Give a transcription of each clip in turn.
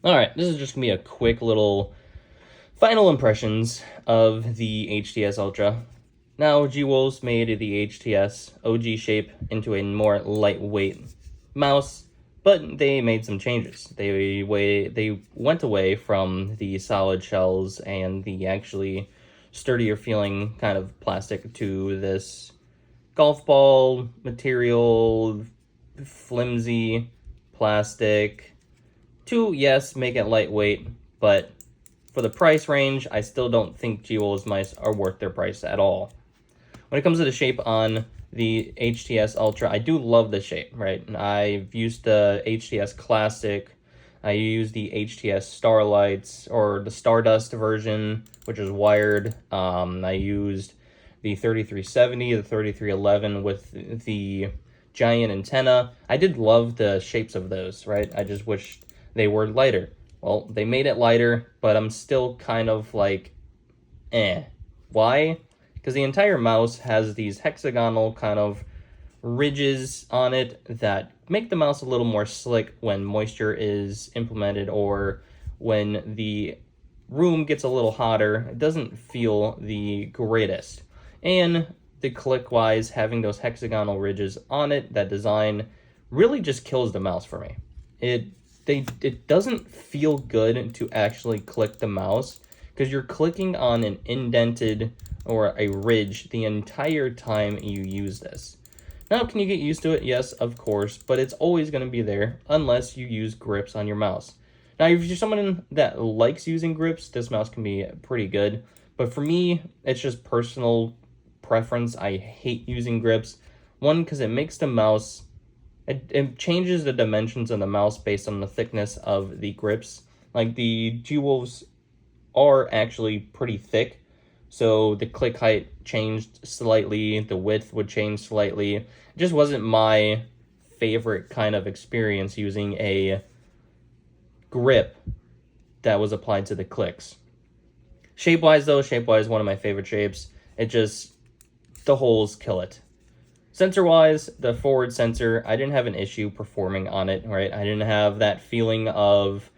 All right, this is just gonna be a quick little final impressions of the HTS Ultra. Now, G-Wolves made the HTS OG shape into a more lightweight mouse, but they made some changes. They went away from the solid shells and the actually sturdier feeling kind of plastic to this golf ball material, flimsy plastic. To, yes, make it lightweight, but for the price range, I still don't think G-Wolves mice are worth their price at all. When it comes to the shape on the HTS Ultra, I do love the shape, right? I've used the HTS Classic. I use the HTS Starlights or the Stardust version, which is wired. I used the 3370, the 3311 with the giant antenna. I did love the shapes of those, right? I just wished they were lighter. Well, they made it lighter, but I'm still kind of like, eh. Why? Because the entire mouse has these hexagonal kind of ridges on it that make the mouse a little more slick when moisture is implemented or when the room gets a little hotter. It doesn't feel the greatest. And the click-wise, having those hexagonal ridges on it, that design really just kills the mouse for me. It doesn't feel good to actually click the mouse because you're clicking on an indented or a ridge the entire time you use this. Now, can you get used to it? Yes, of course, but it's always going to be there unless you use grips on your mouse. Now, if you're someone that likes using grips, this mouse can be pretty good. But for me, it's just personal preference. I hate using grips. One, because it makes the mouse... It changes the dimensions of the mouse based on the thickness of the grips. Like, the G-Wolves are actually pretty thick, so the click height changed slightly, the width would change slightly. It just wasn't my favorite kind of experience using a grip that was applied to the clicks. Shape-wise, though, one of my favorite shapes. It just, the holes kill it. Sensor-wise, the forward sensor, I didn't have an issue performing on it, right? I didn't have that feeling of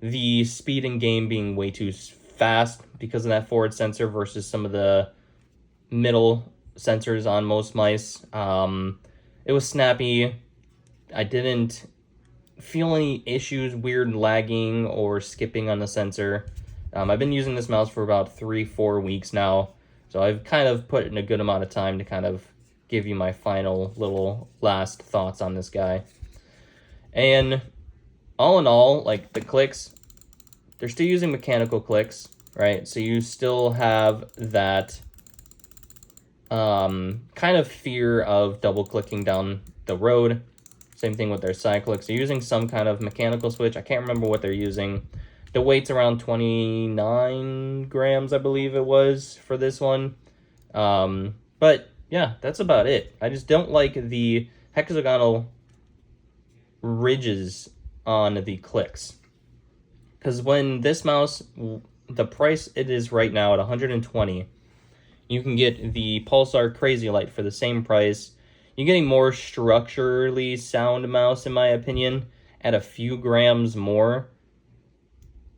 the speed in game being way too fast because of that forward sensor versus some of the middle sensors on most mice. It was snappy. I didn't feel any issues, weird lagging or skipping on the sensor. I've been using this mouse for about 3-4 weeks now, so I've kind of put in a good amount of time to kind of give you my final little last thoughts on this guy. And all in all, like, the clicks, they're still using mechanical clicks, right? So you still have that kind of fear of double clicking down the road. Same thing with their side clicks. They're using some kind of mechanical switch. I can't remember what they're using. The weight's around 29 grams, I believe it was, for this one. But yeah, that's about it. I just don't like the hexagonal ridges on the clicks. Because when this mouse, the price it is right now at 120, you can get the Pulsar Crazy Light for the same price. You're getting more structurally sound mouse, in my opinion, at a few grams more.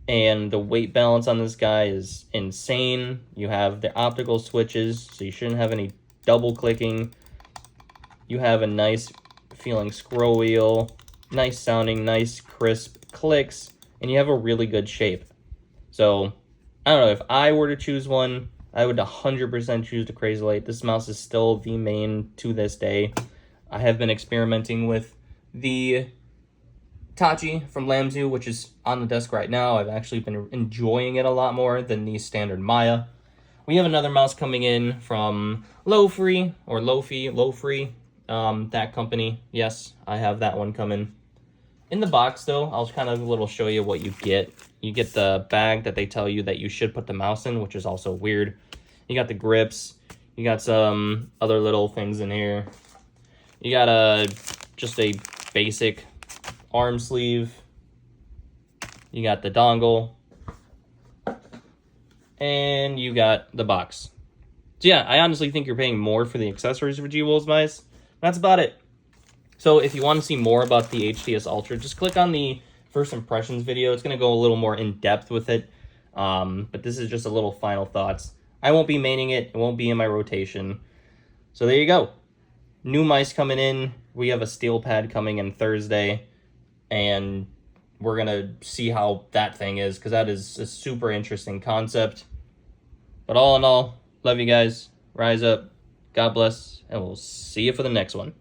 And the weight balance on this guy is insane. You have the optical switches, so you shouldn't have any double clicking. You have a nice feeling scroll wheel, nice sounding, nice crisp clicks, and you have a really good shape. So, I don't know, if I were to choose one, I would 100% choose the Crazy Light. This mouse is still the main to this day. I have been experimenting with the Tachi from Lamzu, which is on the desk right now. I've actually been enjoying it a lot more than the standard Maya. We have another mouse coming in from Lofree, that company. Yes, I have that one coming. In the box, though, I'll kind of show you what you get. You get the bag that they tell you that you should put the mouse in, which is also weird. You got the grips. You got some other little things in here. You got just a basic arm sleeve. You got the dongle. And you got the box. So yeah, I honestly think you're paying more for the accessories for G-Wolves mice. That's about it. So if you want to see more about the HTS Ultra, just click on the first impressions video. It's going to go a little more in depth with it. But this is just a little final thoughts. I won't be maining it. It won't be in my rotation. So there you go. New mice coming in. We have a steel pad coming in Thursday. And we're going to see how that thing is, because that is a super interesting concept. But all in all, love you guys. Rise up. God bless. And we'll see you for the next one.